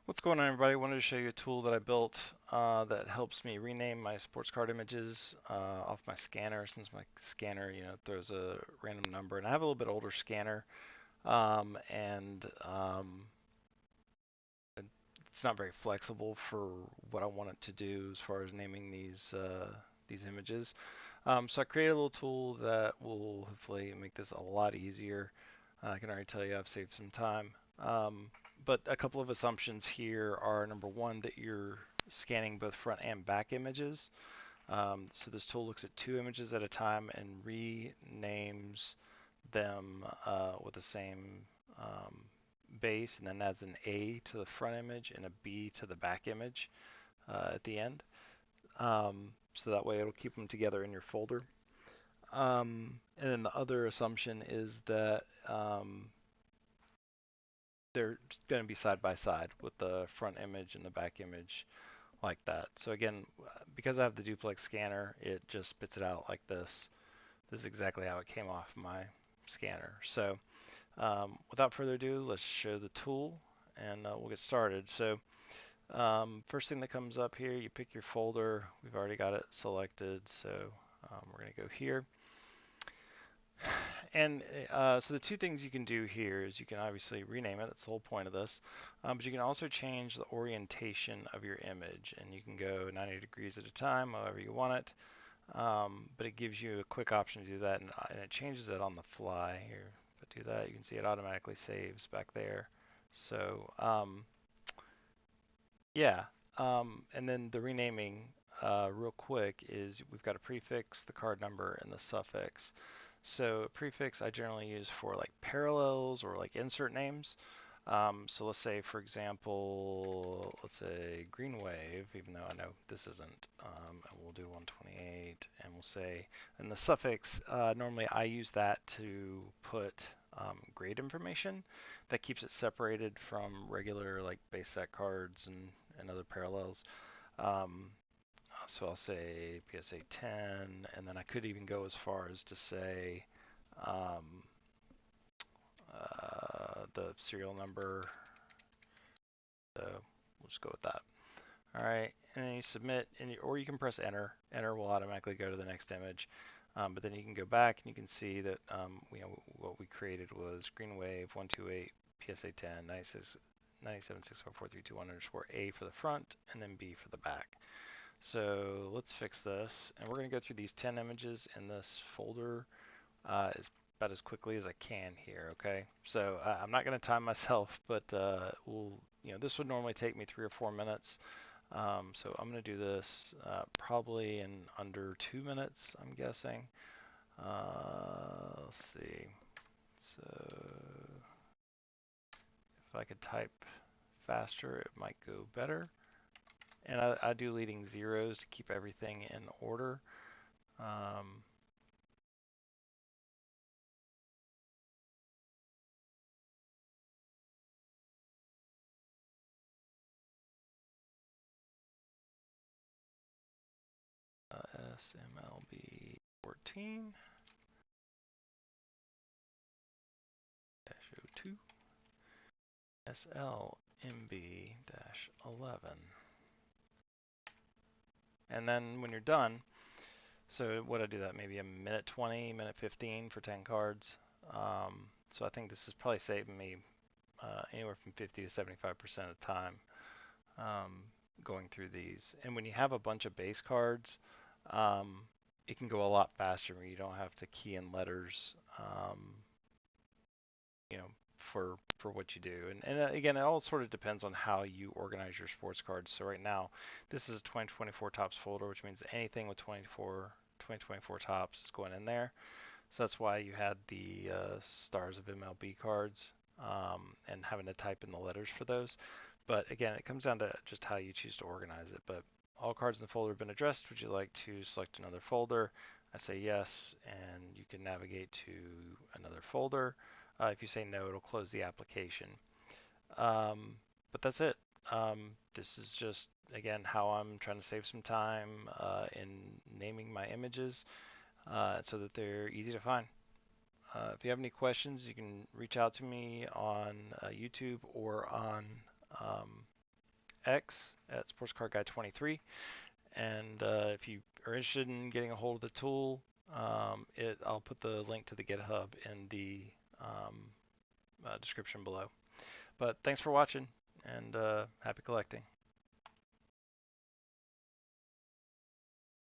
What's going on, everybody? I wanted to show you a tool that I built that helps me rename my sports card images off my scanner, since my scanner, throws a random number. And I have a little bit older scanner, and it's not very flexible for what I want it to do as far as naming these images. So I created a little tool that will hopefully make this a lot easier. I can already tell you I've saved some time. But a couple of assumptions here are number one, that you're scanning both front and back images. So this tool looks at two images at a time and renames them with the same um, base, and then adds an A to the front image and a B to the back image at the end. So that way it'll keep them together in your folder. And then the other assumption is that they're going to be side by side with the front image and the back image like that. So again, because I have the duplex scanner, it just spits it out like this. This is exactly how it came off my scanner. So without further ado, let's show the tool and we'll get started. So first thing that comes up here, you pick your folder. We've already got it selected, so we're going to go here. And so the two things you can do here is you can obviously rename it. That's the whole point of this. But you can also change the orientation of your image, and you can go 90 degrees at a time, however you want it. But it gives you a quick option to do that, and it changes it on the fly. Here, if I do that, you can see it automatically saves back there. So yeah, and then the renaming, real quick, is we've got a prefix, the card number, and the suffix. So a prefix I generally use for like parallels or like insert names. So let's say, for example, let's say green wave, even though I know this isn't, and we'll do 128, and we'll say, and the suffix, normally I use that to put grade information that keeps it separated from regular like base set cards and other parallels. Um, so I'll say PSA 10, and then I could even go as far as to say um, the serial number. So we'll just go with that. All right, and then you submit, or you can press enter. Enter will automatically go to the next image. But then you can go back and you can see that what we created was green wave 128 PSA 10 97654321 underscore A for the front and then B for the back. So let's fix this, and we're going to go through these 10 images in this folder as about as quickly as I can here. Okay, so I'm not going to time myself, but this would normally take me 3 or 4 minutes. So I'm going to do this probably in under 2 minutes, I'm guessing. Let's see. So if I could type faster, it might go better. And I do leading zeros to keep everything in order. Um, SMLB 14 02 SLMB 11. And then when you're done, so what I do that maybe a minute 20, minute 15 for 10 cards. So I think this is probably saving me anywhere from 50 to 75% of the time um, going through these. And when you have a bunch of base cards, um, it can go a lot faster where you don't have to key in letters, you know, for what you do. And again, it all sort of depends on how you organize your sports cards. So right now, this is a 2024 Topps folder, which means anything with 2024 Topps is going in there. So that's why you had the Stars of MLB cards and having to type in the letters for those. But again, it comes down to just how you choose to organize it. But all cards in the folder have been addressed. Would you like to select another folder? I say yes, and you can navigate to another folder. If you say no, it'll close the application. Um, but that's it. This is just, again, how I'm trying to save some time in naming my images so that they're easy to find. If you have any questions, you can reach out to me on YouTube or on X at Sports Card Guy 23. And if you are interested in getting a hold of the tool, I'll put the link to the GitHub in the description below. But thanks for watching, and happy collecting.